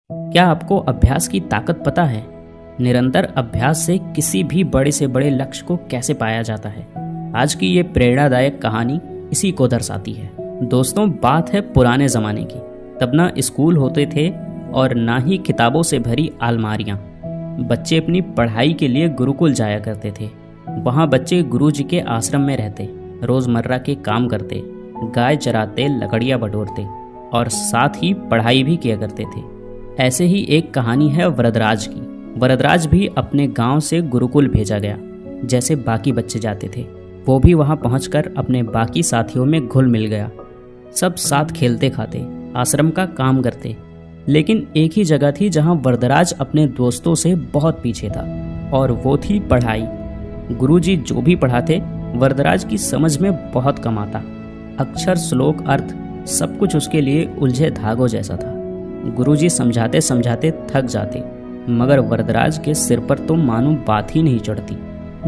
क्या आपको अभ्यास की ताकत पता है? निरंतर अभ्यास से किसी भी बड़े से बड़े लक्ष्य को कैसे पाया जाता है? आज की ये प्रेरणादायक कहानी इसी को दर्शाती है। दोस्तों, बात है पुराने ज़माने की। तब ना स्कूल होते थे और ना ही किताबों से भरी अलमारियाँ। बच्चे अपनी पढ़ाई के लिए गुरुकुल जाया करते थे। वहाँ बच्चे गुरुजी के आश्रम में रहते, रोज़मर्रा के काम करते, गाय चराते, लकड़ियाँ बटोरते और साथ ही पढ़ाई भी किया करते थे। ऐसे ही एक कहानी है वरदराज की। वरदराज भी अपने गांव से गुरुकुल भेजा गया, जैसे बाकी बच्चे जाते थे। वो भी वहां पहुंचकर अपने बाकी साथियों में घुल मिल गया। सब साथ खेलते खाते, आश्रम का काम करते। लेकिन एक ही जगह थी जहां वरदराज अपने दोस्तों से बहुत पीछे था, और वो थी पढ़ाई। गुरुजी जो भी पढ़ाते, वरदराज की समझ में बहुत कम आता। अक्षर, श्लोक, अर्थ सब कुछ उसके लिए उलझे धागों जैसा था। गुरुजी समझाते समझाते थक जाते, मगर वरदराज के सिर पर तो मानो बात ही नहीं चढ़ती।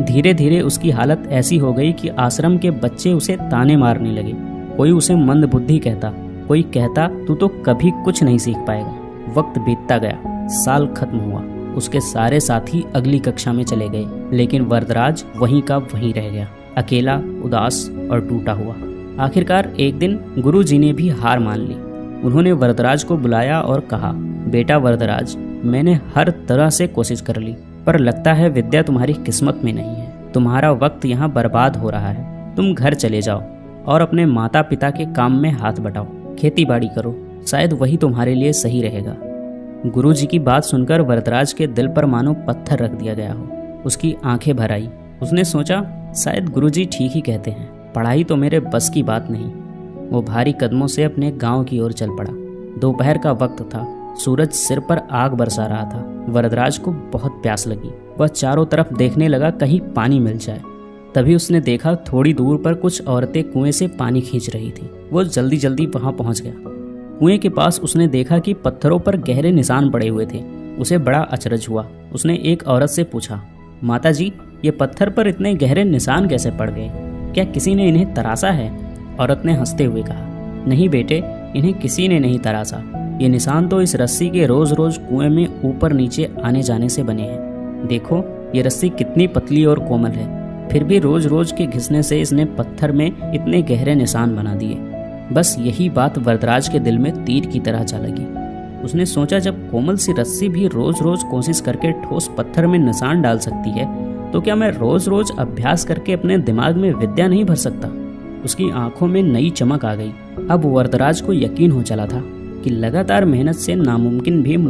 धीरे धीरे उसकी हालत ऐसी हो गई कि आश्रम के बच्चे उसे ताने मारने लगे। कोई उसे मंद बुद्धि कहता, कोई कहता तू तो कभी कुछ नहीं सीख पाएगा। वक्त बीतता गया, साल खत्म हुआ। उसके सारे साथी अगली कक्षा में चले गए, लेकिन वरदराज वहीं का वहीं रह गया, अकेला, उदास और टूटा हुआ। आखिरकार एक दिन गुरुजी ने भी हार मान ली। उन्होंने वरदराज को बुलाया और कहा, बेटा वरदराज, मैंने हर तरह से कोशिश कर ली, पर लगता है विद्या तुम्हारी किस्मत में नहीं है। तुम्हारा वक्त यहाँ बर्बाद हो रहा है। तुम घर चले जाओ और अपने माता पिता के काम में हाथ बटाओ, खेती बाड़ी करो, शायद वही तुम्हारे लिए सही रहेगा। गुरुजी की बात सुनकर वरदराज के दिल पर मानो पत्थर रख दिया गया हो। उसकी आंखें भर आई। उसने सोचा, शायद गुरुजी ठीक ही कहते हैं, पढ़ाई तो मेरे बस की बात नहीं। वो भारी कदमों से अपने गांव की ओर चल पड़ा। दोपहर का वक्त था, सूरज सिर पर आग बरसा रहा था। वरदराज को बहुत प्यास लगी। वह चारों तरफ देखने लगा, कहीं पानी मिल जाए। तभी उसने देखा थोड़ी दूर पर कुछ औरतें कुएं से पानी खींच रही थी। वो जल्दी जल्दी वहां पहुंच गया। कुएं के पास उसने देखा कि पत्थरों पर गहरे निशान पड़े हुए थे। उसे बड़ा अचरज हुआ। उसने एक औरत से पूछा, माता जी, ये पत्थर पर इतने गहरे निशान कैसे पड़ गए? क्या किसी ने इन्हें तराशा है? औरत ने हंसते हुए कहा, नहीं बेटे, इन्हें किसी ने नहीं तराशा। ये निशान तो इस रस्सी के रोज रोज कुएं में ऊपर नीचे आने जाने से बने हैं। देखो ये रस्सी कितनी पतली और कोमल है, फिर भी रोज रोज के घिसने से इसने पत्थर में इतने गहरे निशान बना दिए। बस यही बात वरदराज के दिल में तीर की तरह जा लगी। उसने सोचा, जब कोमल सी रस्सी भी रोज रोज कोशिश करके ठोस पत्थर में निशान डाल सकती है, तो क्या मैं रोज रोज अभ्यास करके अपने दिमाग में विद्या नहीं भर सकता? उसकी आंखों में नई चमक आ गई। अब वरदराज को यकीन हो चला था कि लगातार मेहनत से नामुमकिन भी